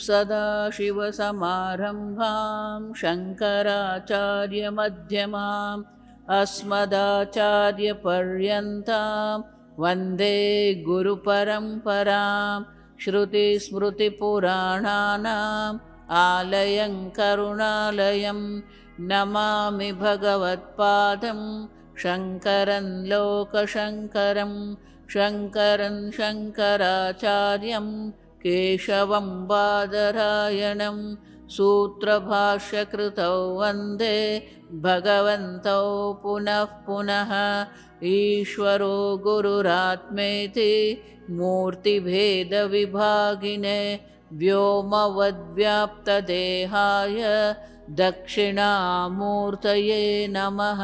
सदाशिवसमारम्भां शङ्कराचार्यमध्यमाम् अस्मदाचार्यपर्यन्तां वन्दे गुरुपरम्परां। श्रुतिस्मृतिपुराणानाम् आलयं करुणालयं नमामि भगवत्पादं शङ्करं लोकशङ्करं। शङ्करं शङ्कराचार्यं केशवं बादरायणं सूत्रभाष्यकृतौ वन्दे भगवन्तौ पुनः पुनः। ईश्वरो गुरुरात्मेति मूर्तिभेदविभागिने व्योमवद्व्याप्तदेहाय दक्षिणामूर्तये नमः।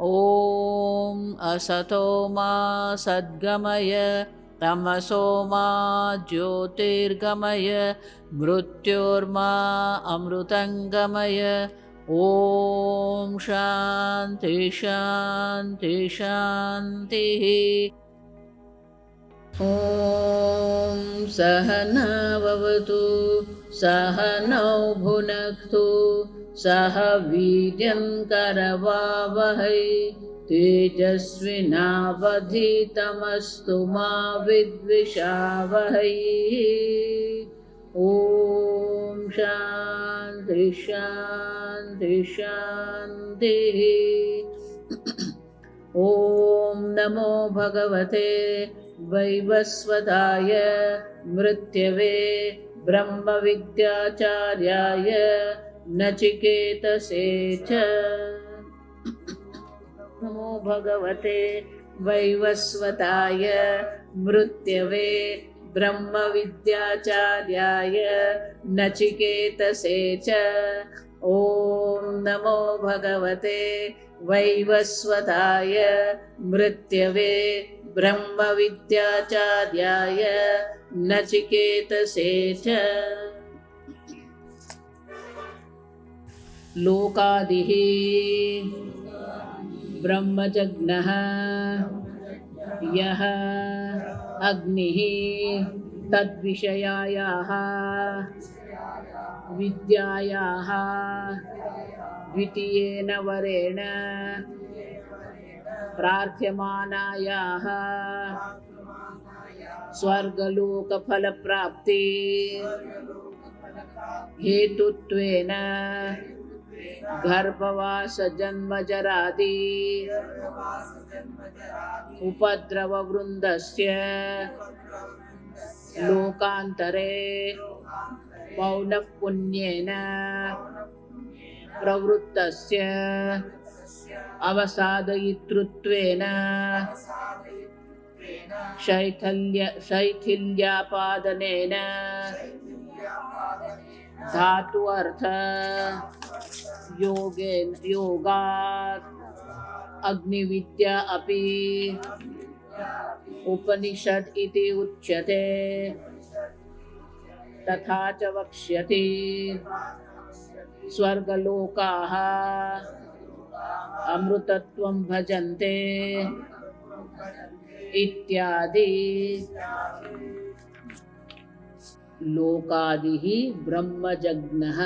ॐ असतो मा सद्गमय तमसो मा ज्योतिर्गमय मृत्योर्मा अमृतङ्गमय। ॐ शान्ति शान्ति शान्तिः। ॐ सहनाववतु सहनौ भुनक्तु सह वीर्यं करवावहै तेजस्विनावधीतमस्तु मा विद्विषावहै। ॐ शान्ति शान्ति शान्तिः। ॐ नमो भगवते वैवस्वताय मृत्यवे ब्रह्मविद्याचार्याय नचिकेतसे च। नमो भगवते वैवस्वताय मृत्यवे ब्रह्मविद्याचार्याय नचिकेतसे च। ॐ नमो भगवते वैवस्वताय मृत्यवे ब्रह्मविद्याचार्याय नचिकेतसे च। लोकादिः ब्रह्मजज्ञः यः अग्निः तद्विषयायाः विद्यायाः द्वितीयेन वरेण प्रार्थ्यमानायाः स्वर्गलोकफलप्राप्ति हेतुत्वेन गर्भवास जन्मजरादि उपद्रववृन्दस्य लोकान्तरे पौनःपुन्येन प्रवृत्तस्य अवसादयितृत्वेन शैथिल्यापादनेन धातु अर्थ योगात् अग्निविद्या अपि उपनिषद इति उच्यते। तथा च वक्ष्यति स्वर्गलोकाः अमृतत्वं भजन्ते इत्यादि। लोकादिः ब्रह्मजज्ञः,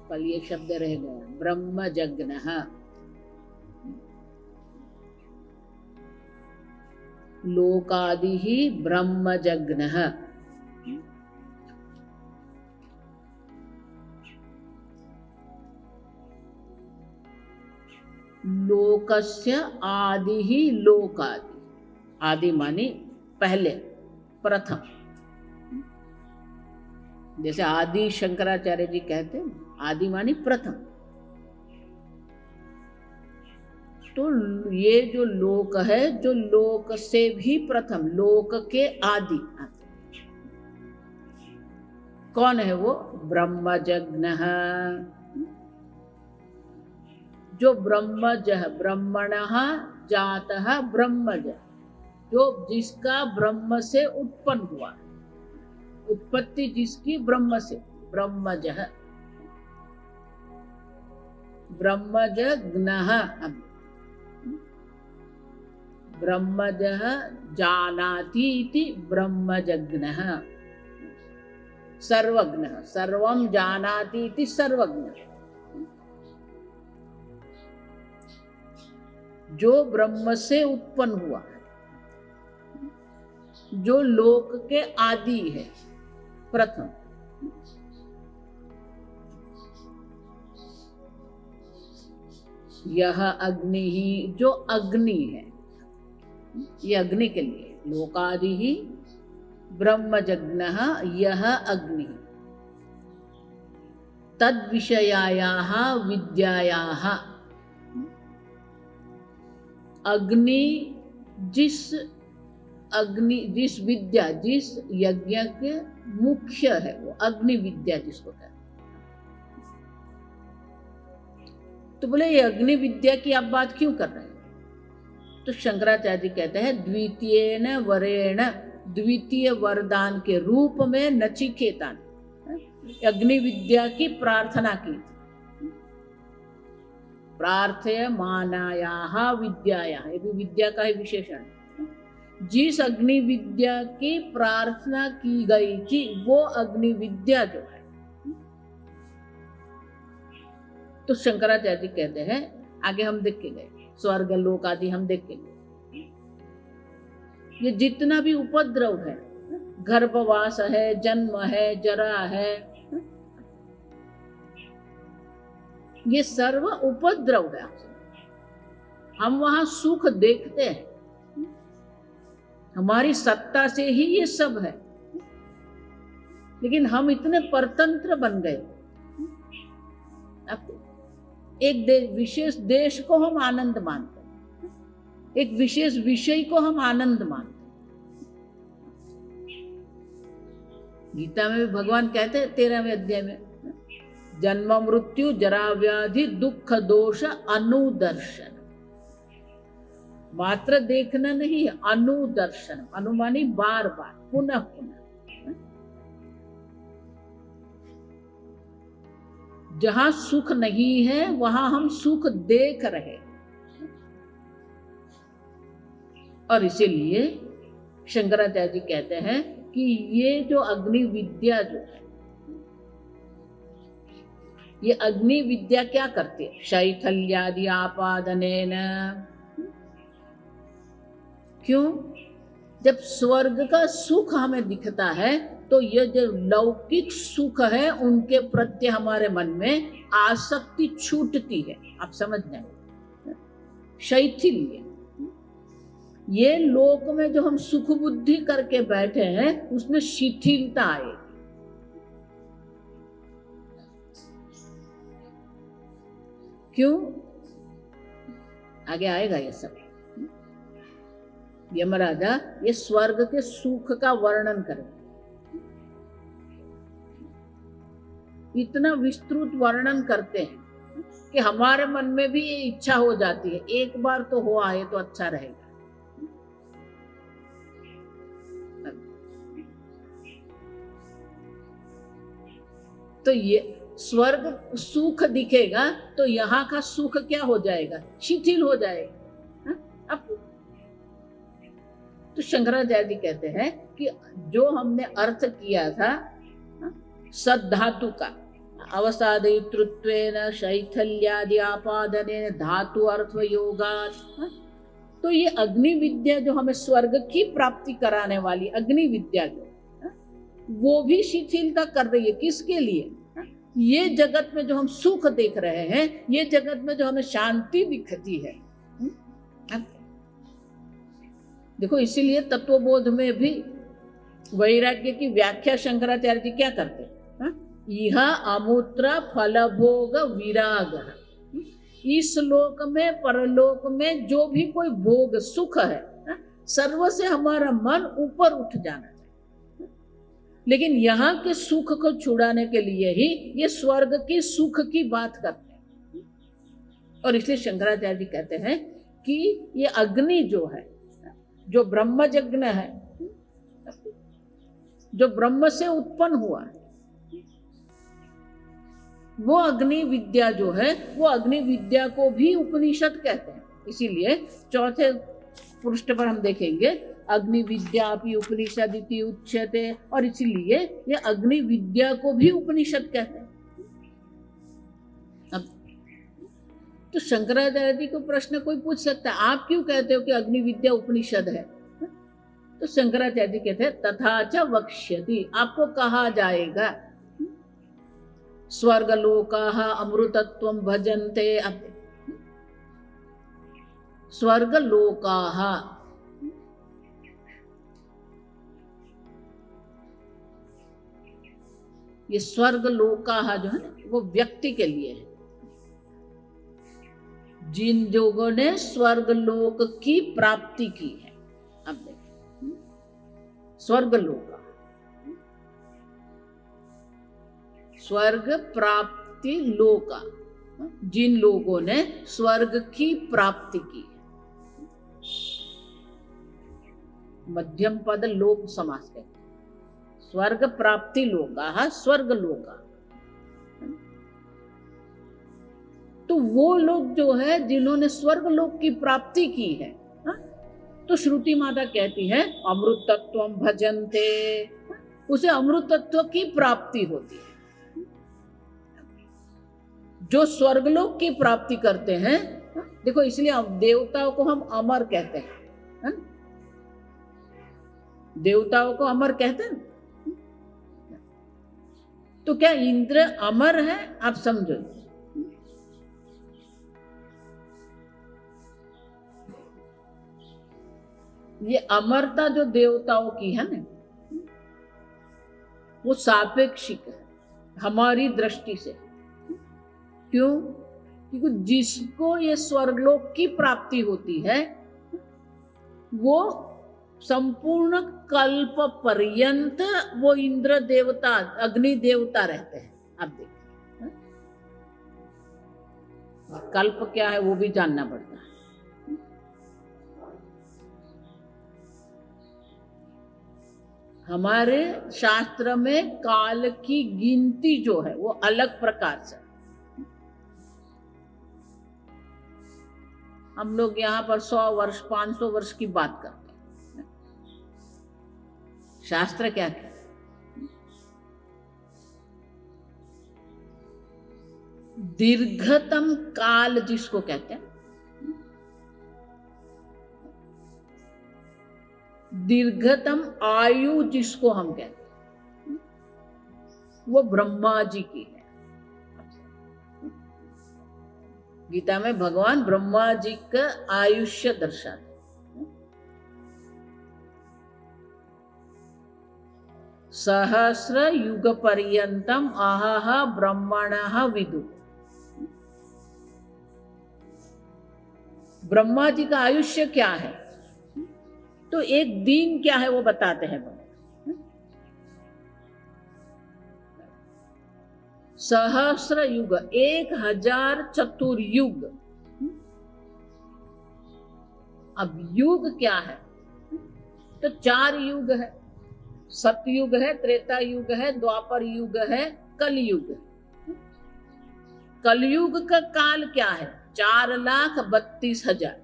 कल ये शब्द रह गया, ब्रह्मजज्ञः। लोकादिः ब्रह्मजज्ञः। लोकस्य आदिः लोकादि। आदि माने पहले, प्रथम। जैसे आदि शंकराचार्य जी कहते हैं, आदि माने प्रथम। तो ये जो लोक है, जो लोक से भी प्रथम, लोक के आदि। कौन है वो? ब्रह्मजज्ञः। जो ब्रह्मज, ब्रह्मणः जातः ब्रह्मज, जो जिसका ब्रह्म से उत्पन्न हुआ, उत्पत्ति जिसकी ब्रह्म से, ब्रह्मजः। ब्रह्मजज्ञः। ब्रह्मजः जानाति इति ब्रह्मजज्ञः। सर्वज्ञः, सर्वं जानाति इति सर्वज्ञः। जो ब्रह्म से उत्पन्न हुआ, जो लोक के आदि है, प्रथम। यह अग्नि ही, जो अग्नि है, ये अग्नि के लिए लोकादि ही ब्रह्मजज्ञः यह अग्नि, तद विषयायाः विद्यायाः। अग्नि जिस विद्या, जिस यज्ञ के मुख्य है, वो अग्नि विद्या जिसको कहते हैं। तो बोले ये अग्नि विद्या की आप बात क्यों कर रहे हैं? तो शंकराचार्य जी कहते हैं द्वितीयेन वरेण, द्वितीय वरदान के रूप में नचिकेता ने अग्नि विद्या की प्रार्थना की थी। प्रार्थयमानायाः विद्यायाः, ये भी विद्या का ही विशेषण है। जिस अग्नि विद्या की प्रार्थना की गई थी वो अग्नि विद्या जो है, तो शंकराचार्य जी कहते हैं, आगे हम देख के गए स्वर्ग लोक आदि हम देख के गए, ये जितना भी उपद्रव है, गर्भवास है, जन्म है, जरा है, ये सर्व उपद्रव है। हम वहां सुख देखते हैं, हमारी सत्ता से ही ये सब है, लेकिन हम इतने परतंत्र बन गए। एक विशेष देश को हम आनंद मानते हैं, एक विशेष विषय को हम आनंद मानते हैं। गीता में भी भगवान कहते हैं 13वें अध्याय में, जन्म मृत्यु जरा व्याधि दुख दोष अनुदर्शन। मात्र देखना नहीं, अनुदर्शन, अनुमानी बार बार, पुनः पुनः। जहां सुख नहीं है वहां हम सुख देख रहे, और इसीलिए शंकराचार्य जी कहते हैं कि ये जो अग्नि विद्या जो है, ये अग्नि विद्या क्या करती है? शैथल्यादि आपादनेन। क्यों? जब स्वर्ग का सुख हमें दिखता है तो ये जो लौकिक सुख है उनके प्रति हमारे मन में आसक्ति छूटती है। आप समझ जाए, शैथिल्य, ये लोक में जो हम सुख बुद्धि करके बैठे हैं उसमें शिथिलता आएगी। क्यों? आगे आएगा ये सब। यमराजा ये स्वर्ग के सुख का वर्णन करें, इतना विस्तृत वर्णन करते हैं कि हमारे मन में भी ये इच्छा हो जाती है, एक बार तो हो आए तो अच्छा रहेगा। तो ये स्वर्ग सुख दिखेगा तो यहाँ का सुख क्या हो जाएगा? शिथिल हो जाएगा। अब तो शंकराचार्य जी कहते हैं कि जो हमने अर्थ किया था सद्धातु का, अवसादयितृत्वेन शैथल्यादि आपादनेन धातु अर्थ योगात्, तो ये अग्नि विद्या जो हमें स्वर्ग की प्राप्ति कराने वाली अग्नि विद्या जो वो भी शिथिलता कर रही है। किसके लिए? ये जगत में जो हम सुख देख रहे हैं, ये जगत में जो हमें शांति दिखती है। देखो, इसीलिए तत्वबोध में भी वैराग्य की व्याख्या शंकराचार्य जी क्या करते हैं? यह अमूत्र फलभोग विराग। इस लोक में परलोक में जो भी कोई भोग सुख है, सर्व से हमारा मन ऊपर उठ जाना चाहिए। लेकिन यहाँ के सुख को छुड़ाने के लिए ही ये स्वर्ग की सुख की बात करते हैं। और इसलिए शंकराचार्य जी कहते हैं कि ये अग्नि जो है, जो ब्रह्मजज्ञ है, जो ब्रह्म से उत्पन्न हुआ है, वो अग्नि विद्या जो है, वो अग्नि विद्या को भी उपनिषद कहते हैं। इसीलिए चौथे पृष्ठ पर हम देखेंगे अग्नि विद्या भी उपनिषद इति उच्यते, और इसलिए ये अग्नि विद्या को भी उपनिषद कहते हैं। अब तो शंकराचार्य जी को प्रश्न कोई पूछ सकता है, आप क्यों कहते हो कि अग्नि विद्या उपनिषद है? तो शंकराचार्य जी कहते हैं तथा च वक्ष्यति, आपको कहा जाएगा स्वर्गलोकाः अमृतत्वं भजन्ते। स्वर्गलोकाः, ये स्वर्गलोकाः जो है ना वो व्यक्ति के लिए है, जिन लोगों ने स्वर्गलोक की प्राप्ति की है। अब देखिए स्वर्गलोक, स्वर्ग प्राप्ति लोका, जिन लोगों ने स्वर्ग की प्राप्ति की है। मध्यम पद लोक समास है, स्वर्ग प्राप्ति लोका, स्वर्ग लोका। तो वो लोग जो है जिन्होंने स्वर्ग लोक की प्राप्ति की है, तो श्रुति माता कहती है अमृतत्वम भजन्ते, उसे अमृतत्व की प्राप्ति होती है। जो स्वर्गलोक की प्राप्ति करते हैं, देखो इसलिए देवताओं को हम अमर कहते हैं, है ना? देवताओं को अमर कहते हैं। तो क्या इंद्र अमर है? आप समझो, ये अमरता जो देवताओं की है ना, वो सापेक्षिक है हमारी दृष्टि से। क्यों? क्योंकि जिसको ये स्वर्गलोक की प्राप्ति होती है वो संपूर्ण कल्प पर्यंत वो इंद्र देवता, अग्नि देवता रहते हैं। आप देखिए कल्प क्या है वो भी जानना पड़ता है। हमारे शास्त्र में काल की गिनती जो है वो अलग प्रकार से, हम लोग यहाँ पर 100 वर्ष 500 वर्ष की बात करते हैं। शास्त्र क्या कहता है? दीर्घतम काल जिसको कहते हैं, दीर्घतम आयु जिसको हम कहते हैं, वो ब्रह्मा जी की है। गीता में भगवान ब्रह्मा जी का आयुष्य दर्शाते, सहस्र युग पर्यंतम अहह ब्रह्मणः विदु। ब्रह्मा जी का आयुष्य क्या है? तो एक दिन क्या है वो बताते हैं। सहस्र युग, 1000 चतुर्युग। अब युग क्या है? तो 4 युग है, सतयुग है, त्रेता युग है, द्वापर युग है, कलयुग। कलयुग का काल क्या है? 4,32,000।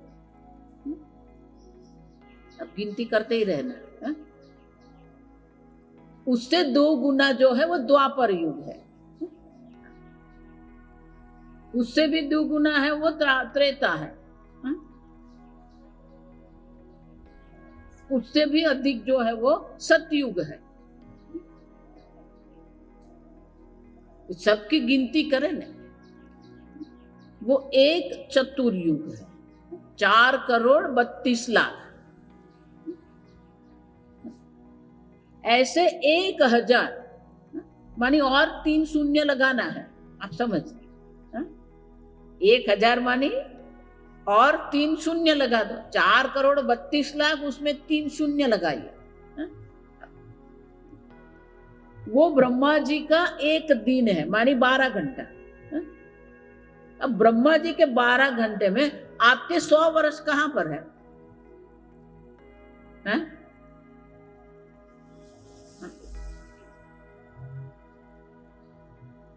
अब गिनती करते ही रहना है? उससे 2 गुना जो है वो द्वापर युग है, उससे भी 2 गुना है वो त्रेता है, उससे भी अधिक जो है वो सतयुग है। सबकी गिनती करें ना, वो 1 चतुर्युग है, 4,32,00,000। ऐसे 1000 मानी और 3 शून्य लगाना है। आप समझ 1000 मानी और 3 शून्य लगा दो, 4,32,00,000, उसमें 3 शून्य लगाइए। वो ब्रह्मा जी का एक दिन है, मानी 12 घंटा। अब ब्रह्मा जी के 12 घंटे में आपके 100 वर्ष कहां पर है?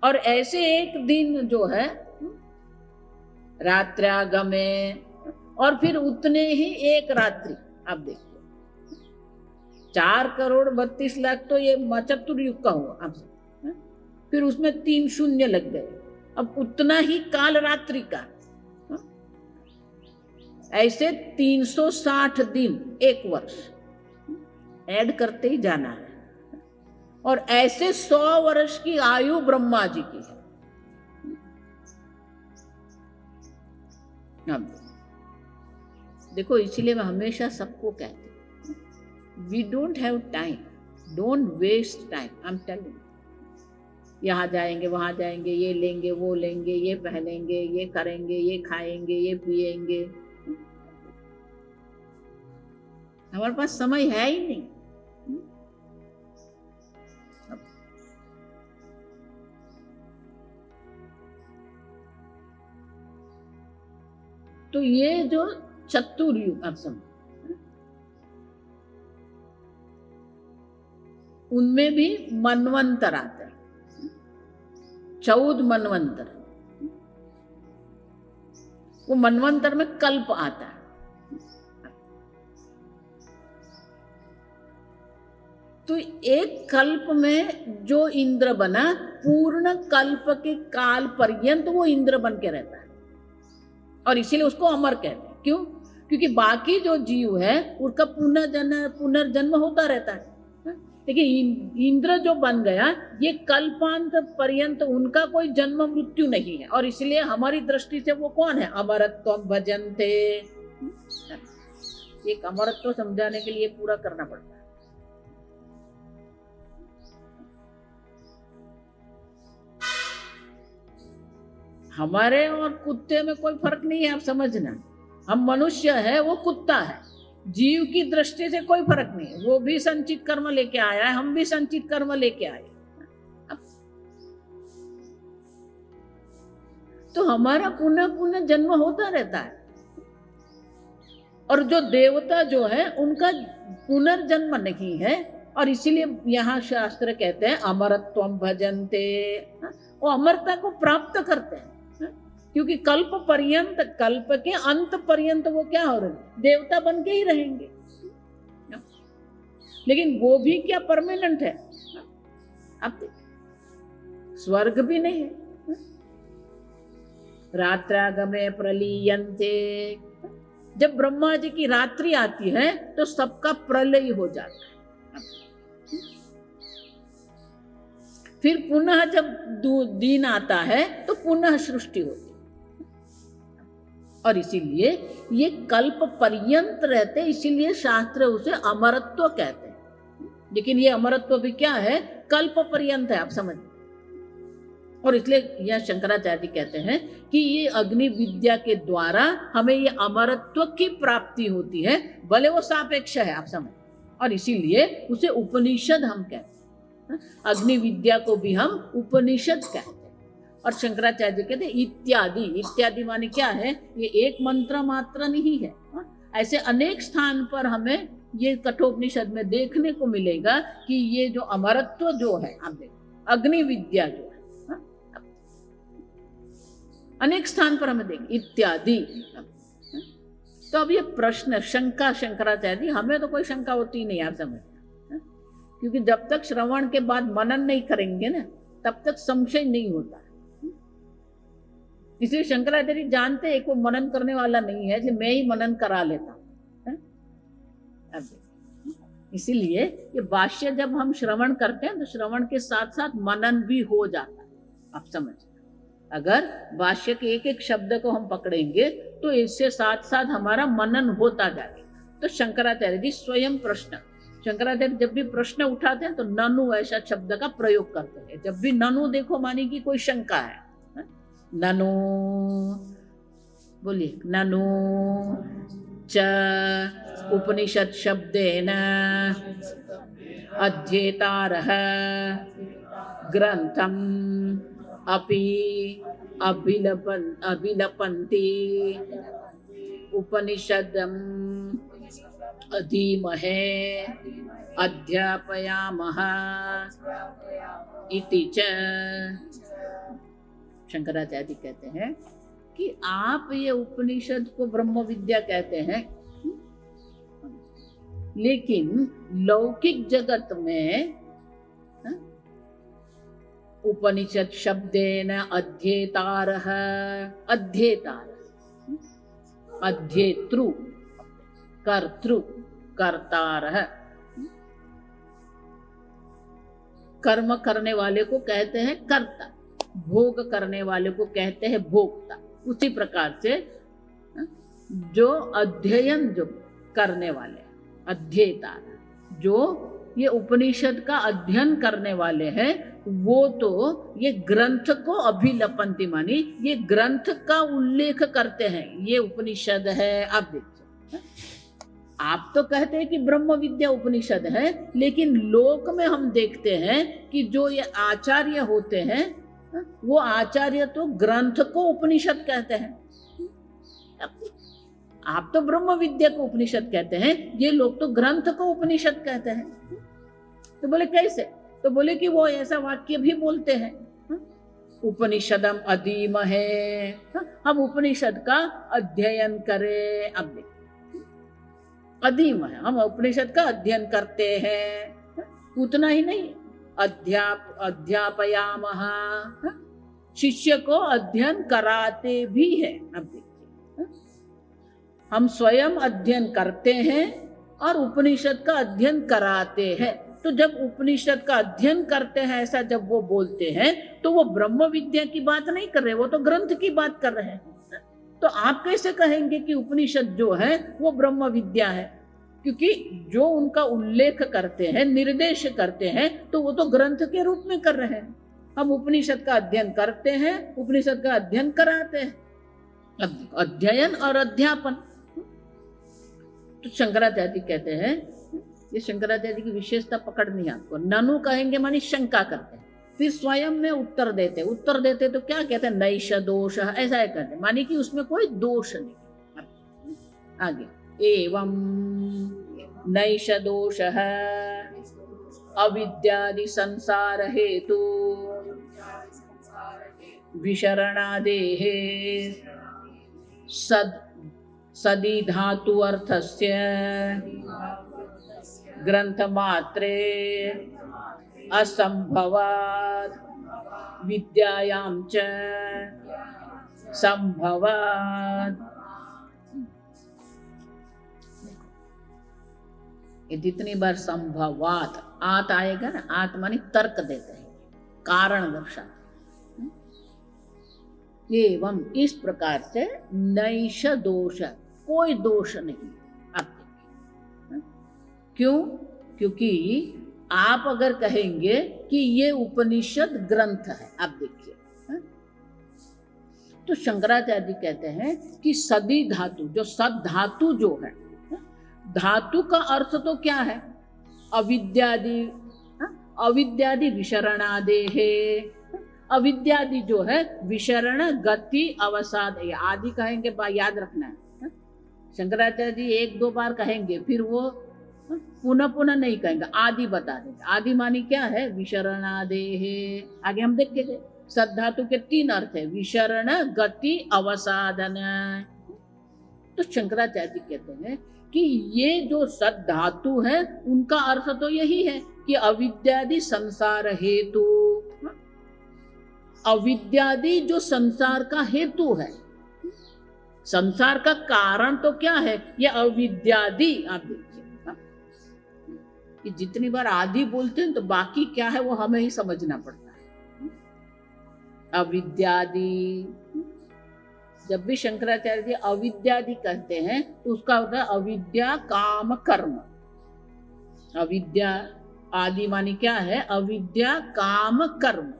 और ऐसे एक दिन जो है रात्र्यागमे और फिर उतने ही एक रात्रि। आप देखिए 4,32,00,000 तो ये चतुर्युग का हुआ आपसे, फिर उसमें 3 शून्य लग गए, अब उतना ही काल रात्रि का। ऐसे 360 दिन, एक वर्ष ऐड करते ही जाना है। और ऐसे 100 वर्ष की आयु ब्रह्मा जी की है। अब देखो, इसलिए मैं हमेशा सबको कहती हूँ, we don't have time, don't waste time. I am telling, यहाँ जाएंगे वहाँ जाएंगे, ये लेंगे वो लेंगे, ये पहनेंगे, ये करेंगे, ये खाएंगे, ये पिएंगे, हमारे पास समय है ही नहीं। तो ये जो चतुर्युग आप समझ, उनमें भी मनवंतर आते हैं, 14 मनवंतर। वो मनवंतर में कल्प आता है। तो एक कल्प में जो इंद्र बना, पूर्ण कल्प के काल पर्यंत वो इंद्र बन के रहता है, और इसीलिए उसको अमर कहते हैं। क्यों? क्योंकि बाकी जो जीव है उसका पुनर्जन्म होता रहता है, लेकिन इंद्र जो बन गया, ये कल्पांत पर्यंत उनका कोई जन्म मृत्यु नहीं है, और इसलिए हमारी दृष्टि से वो कौन है? अमरत्वम भजन्ते। एक अमरत्व समझाने के लिए पूरा करना पड़ता है। हमारे और कुत्ते में कोई फर्क नहीं है, आप समझना। हम मनुष्य है, वो कुत्ता है। जीव की दृष्टि से कोई फर्क नहीं है। वो भी संचित कर्म लेके आया है, हम भी संचित कर्म लेके आए। तो हमारा पुनः पुनः जन्म होता रहता है। और जो देवता जो है उनका पुनर्जन्म नहीं है, और इसीलिए यहाँ शास्त्र कहते हैं अमरत्वम भजन्ते। वो अमरता को प्राप्त करते हैं, क्योंकि कल्प पर्यंत, कल्प के अंत पर्यंत वो क्या हो रहे? देवता बन के ही रहेंगे। लेकिन वो भी क्या परमानेंट है? अब स्वर्ग भी नहीं है। रात्रागमे प्रलीयन्ते, जब ब्रह्मा जी की रात्रि आती है तो सबका प्रलय हो जाता है। फिर पुनः जब दिन आता है तो पुनः सृष्टि होती है। और इसीलिए ये कल्प पर्यंत रहते, इसीलिए शास्त्र उसे अमरत्व कहते हैं। लेकिन ये अमरत्व भी क्या है? कल्प पर्यंत है, आप समझ। और इसलिए यह शंकराचार्य कहते हैं कि ये अग्नि विद्या के द्वारा हमें ये अमरत्व की प्राप्ति होती है, भले वो सापेक्ष है, आप समझ। और इसीलिए उसे उपनिषद हम कहते हैं। अग्नि विद्या को भी हम उपनिषद कहते हैं। और शंकराचार्य कहते हैं इत्यादि। इत्यादि माने क्या है? ये एक मंत्र मात्र नहीं है। ऐसे अनेक स्थान पर हमें ये कठोपनिषद में देखने को मिलेगा कि ये जो अमरत्व जो है, आप देखो अग्नि विद्या जो है, अनेक स्थान पर हमें देखें इत्यादि। तो अब ये प्रश्न शंका शंकराचार्य, हमें तो कोई शंका होती नहीं, आप समझ। क्योंकि जब तक श्रवण के बाद मनन नहीं करेंगे ना, तब तक संशय नहीं होता। इसलिए शंकराचार्य जानते हैं कोई मनन करने वाला नहीं है, इसलिए मैं ही मनन करा लेता हूं। इसीलिए ये भाष्य जब हम श्रवण करते हैं तो श्रवण के साथ साथ मनन भी हो जाता है, आप समझ। अगर भाष्य के एक एक शब्द को हम पकड़ेंगे तो इससे साथ साथ हमारा मनन होता जाएगा। तो शंकराचार्य जी स्वयं प्रश्न, शंकराचार्य जब भी प्रश्न उठाते हैं तो ननु ऐसा शब्द का प्रयोग करते हैं। जब भी ननु देखो मानी कि कोई शंका है, ननु बोलिए, ननु च उपनिषद शब्देन अध्येतारः ग्रंथम अपि अभिलपन्ति उपनिषदम् अधीमहे अध्यापयामः इति च। शंकराचार्य कहते हैं कि आप ये उपनिषद को ब्रह्म विद्या कहते हैं, लेकिन लौकिक जगत में उपनिषद शब्देन अध्येतारः, अध्येतार अध्येतृ कर्तृ कर्तारः, कर्म करने वाले को कहते हैं कर्ता, भोग करने वाले को कहते हैं भोक्ता। उसी प्रकार से जो अध्ययन जो करने वाले अध्येता, जो ये उपनिषद का अध्ययन करने वाले हैं, वो तो ये ग्रंथ को अभिलपंती, मानी ये ग्रंथ का उल्लेख करते हैं, ये उपनिषद है। आप देखिए, आप तो कहते हैं कि ब्रह्म विद्या उपनिषद है, लेकिन लोक में हम देखते हैं कि जो ये आचार्य होते हैं, वो आचार्य तो ग्रंथ को उपनिषद कहते हैं। आप तो ब्रह्म विद्या को उपनिषद कहते हैं, ये लोग तो ग्रंथ को उपनिषद कहते हैं। तो बोले कैसे? तो बोले कि वो ऐसा वाक्य भी बोलते हैं, उपनिषदम अधीमहे, हम उपनिषद का अध्ययन करें। अब देखिए, अधीम है, हम उपनिषद का अध्ययन करते हैं। उतना ही नहीं, अध्यापयामः, शिष्य को अध्ययन कराते भी हैं। अब देखिए, हम स्वयं अध्ययन करते हैं और उपनिषद का अध्ययन कराते हैं। तो जब उपनिषद का अध्ययन करते हैं, ऐसा जब वो बोलते हैं, तो वो ब्रह्म विद्या की बात नहीं कर रहे, वो तो ग्रंथ की बात कर रहे हैं। तो आप कैसे कहेंगे कि उपनिषद जो है वो ब्रह्म विद्या है? क्योंकि जो उनका उल्लेख करते हैं, निर्देश करते हैं, तो वो तो ग्रंथ के रूप में कर रहे हैं। हम उपनिषद का अध्ययन करते हैं, उपनिषद का अध्ययन कराते हैं। अध्ययन और अध्यापन। तो शंकराचार्य कहते हैं, ये शंकराचार्य की विशेषता पकड़नी है आपको। ननु कहेंगे मानी शंका करते हैं, फिर स्वयं में उत्तर देते तो क्या कहते हैं? नैष दोष, ऐसा है कहते हैं, मानी कि उसमें कोई दोष नहीं। आगे, एवं नैष दोषः अविद्यादि संसार हेतु विशरणादेः सदि धातु अर्थस्य ग्रंथमात्रे असंभवात् विद्यायां च संभवात्। ये जितनी बार संभवात आत आएगा ना, आत मानी तर्क देते हैं, कारण दर्शाते। एवं इस प्रकार से नैष दोष, कोई दोष नहीं। आप देखिए, क्यों? क्योंकि आप अगर कहेंगे कि ये उपनिषद ग्रंथ है, आप देखिए, तो शंकराचार्य जी कहते हैं कि सदी धातु, जो सद धातु जो है, धातु का अर्थ तो क्या है? अविद्यादि, अविद्यादि विशरणादेः। अविद्यादि जो है विशरण, गति, अवसाद, आदि कहेंगे, याद रखना है। शंकराचार्य जी एक दो बार कहेंगे, फिर वो पुनः पुनः नहीं कहेंगे, आदि बता देंगे। आदि मानी क्या है? विशरणादेः। आगे हम देखेंगे, सद्धातु के तीन अर्थ है, विशरण, गति, अवसादन। तो शंकराचार्य जी कहते हैं कि ये जो सद धातु है, उनका अर्थ तो यही है कि अविद्यादि संसार हेतु, अविद्यादि जो संसार का हेतु है, संसार का कारण तो क्या है? ये अविद्यादि। आप देखिए कि जितनी बार आदि बोलते हैं तो बाकी क्या है वो हमें ही समझना पड़ता है। अविद्यादि, जब भी शंकराचार्य जी अविद्यादि कहते हैं तो उसका होता है अविद्या काम कर्म। अविद्या आदि मानी क्या है? अविद्या काम कर्म।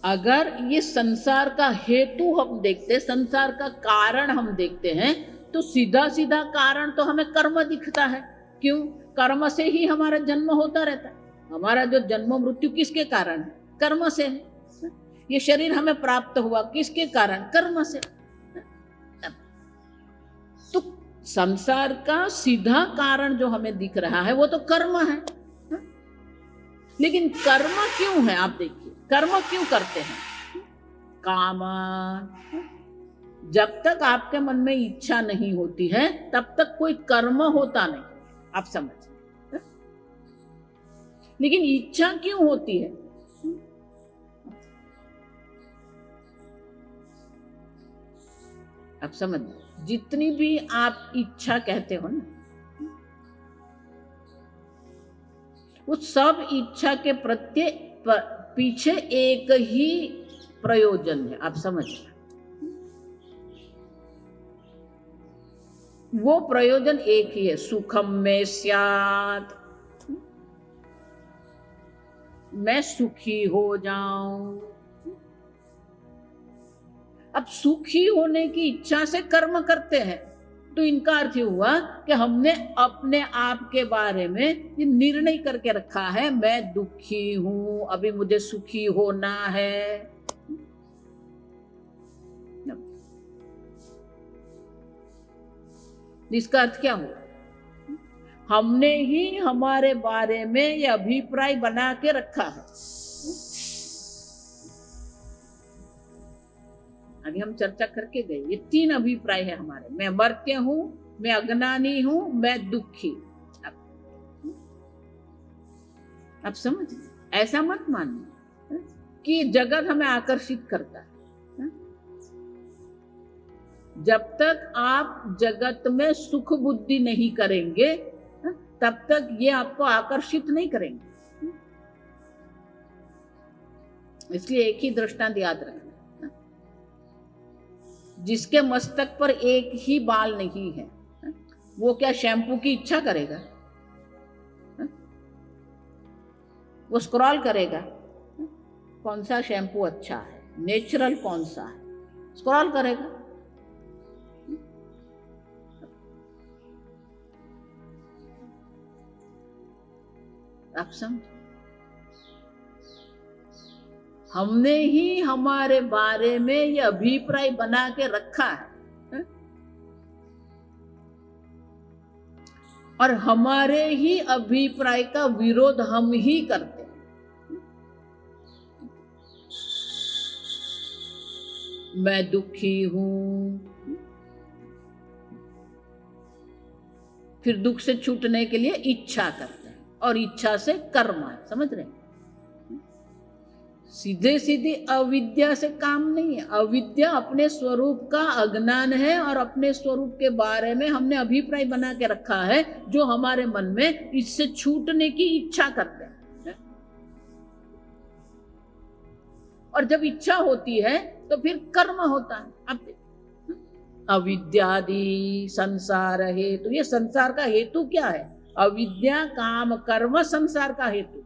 अगर ये संसार का हेतु हम देखते, संसार का कारण हम देखते हैं, तो सीधा सीधा कारण तो हमें कर्म दिखता है। क्यों? कर्म से ही हमारा जन्म होता रहता है। हमारा जो जन्म मृत्यु किसके कारण है? कर्म से है। ये शरीर हमें प्राप्त हुआ किसके कारण? कर्म से। तो संसार का सीधा कारण जो हमें दिख रहा है वो तो कर्म है। लेकिन कर्म क्यों है? आप देखिए, कर्म क्यों करते हैं? काम, जब तक आपके मन में इच्छा नहीं होती है तब तक कोई कर्म होता नहीं, आप समझ। लेकिन इच्छा क्यों होती है? आप समझ, जितनी भी आप इच्छा कहते हो ना, उस सब इच्छा के पीछे एक ही प्रयोजन है, आप समझ। वो प्रयोजन एक ही है, सुखम में स्यात्, मैं सुखी हो जाऊं। अब सुखी होने की इच्छा से कर्म करते हैं, तो इनका अर्थ हुआ कि हमने अपने आप के बारे में ये निर्णय करके रखा है, मैं दुखी हूं, अभी मुझे सुखी होना है। इसका अर्थ क्या हुआ? हमने ही हमारे बारे में ये अभिप्राय बना के रखा है। अभी हम चर्चा करके गए, ये 3 अभिप्राय है हमारे, मैं मर्त्य हूं, मैं अज्ञानी हूं, मैं दुखी। आप समझ, ऐसा मत मानिए कि जगत हमें आकर्षित करता है। जब तक आप जगत में सुख बुद्धि नहीं करेंगे तब तक ये आपको आकर्षित नहीं करेंगे। इसलिए एक ही दृष्टांत याद रखना, जिसके मस्तक पर एक ही बाल नहीं है वो क्या शैम्पू की इच्छा करेगा? वो स्क्रॉल करेगा कौन सा शैम्पू अच्छा है, नेचुरल कौन सा है, स्क्रॉल करेगा। आप समझ, हमने ही हमारे बारे में ये अभिप्राय बना के रखा है और हमारे ही अभिप्राय का विरोध हम ही करते हैं। मैं दुखी हूं, फिर दुख से छूटने के लिए इच्छा करते हैं और इच्छा से कर्म है, समझ रहे हैं? सीधे सीधे अविद्या से काम नहीं है। अविद्या अपने स्वरूप का अज्ञान है और अपने स्वरूप के बारे में हमने अभिप्राय बना के रखा है जो हमारे मन में इससे छूटने की इच्छा करते हैं। और जब इच्छा होती है तो फिर कर्म होता है। अब अविद्यादि संसार हेतु, ये संसार का हेतु क्या है? अविद्या काम कर्म संसार का हेतु है।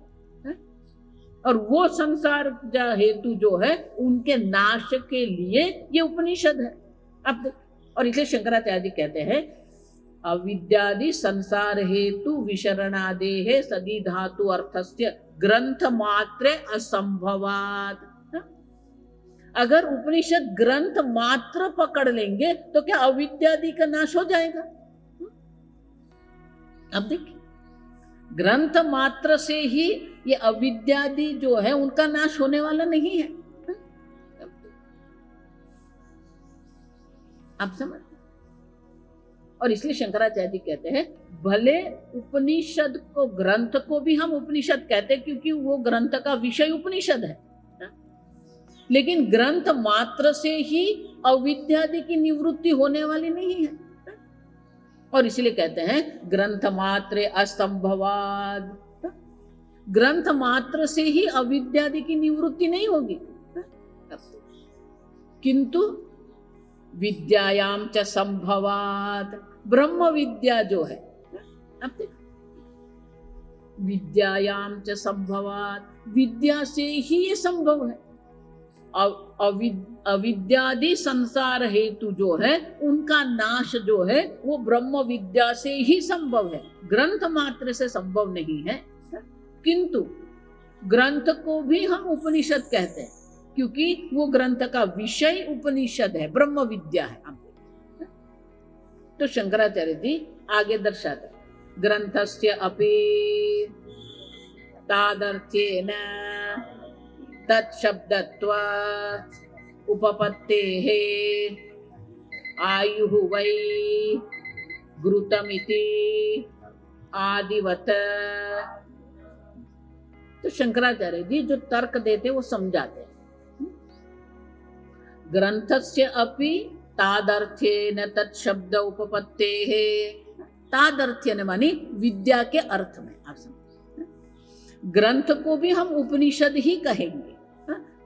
और वो संसार का हेतु जो है उनके नाश के लिए ये उपनिषद है। अब और इसलिए शंकराचार्य जी कहते हैं अविद्यादि संसार हेतु विशरणादेः सदी धातु अर्थस्य ग्रंथ मात्रे असंभवात्। अगर उपनिषद ग्रंथ मात्र पकड़ लेंगे तो क्या अविद्यादि का नाश हो जाएगा? अब देखिए, ग्रंथ मात्र से ही ये अविद्यादि जो है उनका नाश होने वाला नहीं है। आप समझ, और इसलिए शंकराचार्य जी कहते हैं भले उपनिषद को, ग्रंथ को भी हम उपनिषद कहते हैं क्योंकि वो ग्रंथ का विषय उपनिषद है, लेकिन ग्रंथ मात्र से ही अविद्यादि की निवृत्ति होने वाली नहीं है। और इसलिए कहते हैं ग्रंथ मात्रे असंभवाद। ग्रंथ मात्र से ही अविद्यादि की निवृत्ति नहीं होगी, किंतु विद्यायाम च संभवात, ब्रह्म विद्या जो है, विद्यायाम च संभवात, विद्या से ही ये संभव है। अविद्यादि संसार हेतु जो है उनका नाश जो है वो ब्रह्म विद्या से ही संभव है, ग्रंथ मात्र से संभव नहीं है। किंतु ग्रंथ को भी हम उपनिषद कहते हैं क्योंकि वो ग्रंथ का विषय उपनिषद है, ब्रह्म विद्या है। तो शंकराचार्य जी आगे दर्शाते ग्रंथस्य अपि तादर्थ्येन तत्शब्दत्वा उपपत्तेः आयुः वै घृतमिति आदिवत। तो शंकराचार्य जी जो तर्क देते वो समझाते, ग्रंथस्य अपि तादर्थ्येन तत्शब्द उपपत्तेः, तादर्थ्येन मानी विद्या के अर्थ में। आप समझ, ग्रंथ को भी हम उपनिषद ही कहेंगे।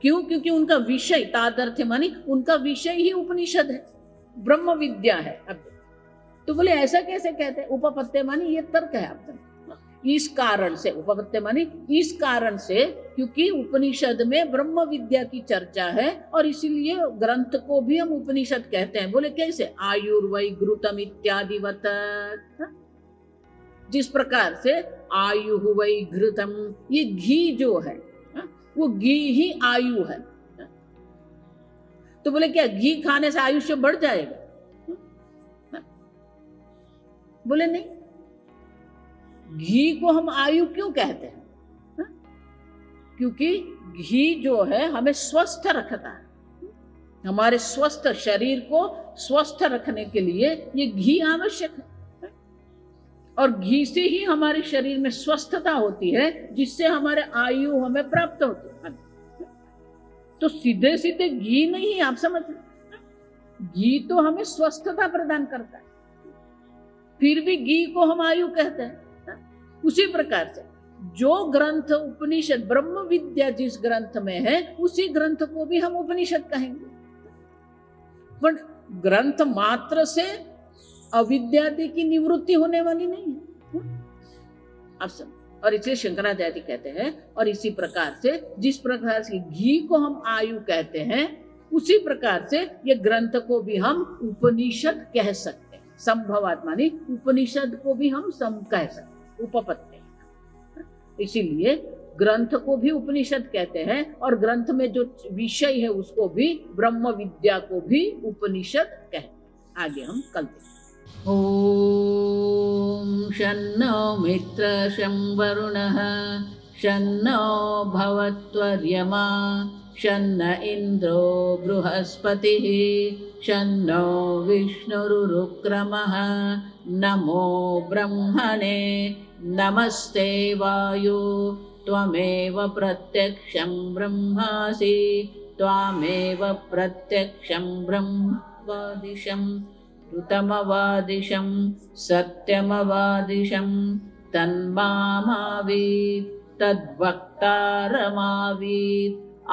क्यों? क्योंकि उनका विषय तादर्थ्य मानी उनका विषय ही उपनिषद है, ब्रह्म विद्या है। अब तो बोले ऐसा कैसे कहते हैं? उपपत्ति मानी ये तर्क है। आप इस कारण से, उपपत्ति मानी इस कारण से, क्योंकि उपनिषद में ब्रह्म विद्या की चर्चा है और इसीलिए ग्रंथ को भी हम उपनिषद कहते हैं। बोले कैसे? आयुर्वै घृतम इत्यादिवत। जिस प्रकार से आयु वै घृतम, ये घी जो है वो घी ही आयु है। तो बोले क्या घी खाने से आयुष्य बढ़ जाएगा? बोले नहीं। घी को हम आयु क्यों कहते हैं? क्योंकि घी जो है हमें स्वस्थ रखता है, हमारे स्वस्थ शरीर को स्वस्थ रखने के लिए ये घी आवश्यक है। और घी से ही हमारे शरीर में स्वस्थता होती है, जिससे हमारे आयु हमें प्राप्त होती है। तो सीधे सीधे घी नहीं, आप समझ, घी तो हमें स्वस्थता प्रदान करता है, फिर भी घी को हम आयु कहते हैं। उसी प्रकार से जो ग्रंथ उपनिषद ब्रह्म विद्या जिस ग्रंथ में है, उसी ग्रंथ को भी हम उपनिषद कहेंगे। पर ग्रंथ मात्र से अविद्यादि की निवृत्ति होने वाली नहीं है। अब सब, और इसलिए शंकराचार्य कहते हैं, और इसी प्रकार से जिस प्रकार से घी को हम आयु कहते हैं, उसी प्रकार से ये ग्रंथ को भी हम उपनिषद कह सकते हैं। संभवात मानी उपनिषद को भी हम कह सकते हैं, उपपत्ति। इसीलिए ग्रंथ को भी उपनिषद कहते हैं, और ग्रंथ में जो विषय है उसको भी, ब्रह्म विद्या को भी उपनिषद कहते हैं। आगे हम कल देखेंगे। ओम शन्नो मित्र शं वरुणः शन्नो भवत्वर्यमा शन्न इन्द्रो बृहस्पतिः शन्नो विष्णुरुक्रमः नमो ब्रह्मणे नमस्ते वायु त्वमेव प्रत्यक्षं ब्रह्मासि त्वामेव प्रत्यक्षं ब्रह्मवादिशम् ऋतमवादिशं सत्यमवादिशं तन्मामावीत् तद्वक्तारमावीत्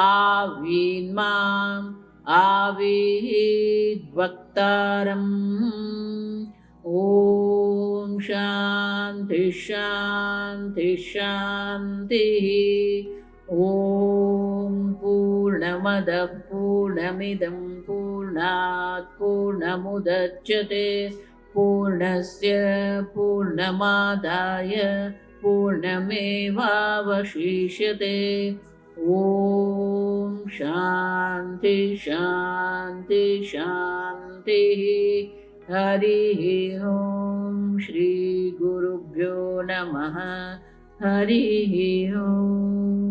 आवीन्माम् आवीद्वक्तारम्। ॐ शान्ति शान्ति शान्तिः। ॐ पूर्णमदः पूर्णमिदं पूर्णात् पूर्णमुदच्यते पूर्णस्य पूर्णमादाय पूर्णमेवावशिष्यते। ॐ शान्ति शान्ति शान्तिः। हरिः ॐ श्री गुरुभ्यो नमः। हरिः ॐ।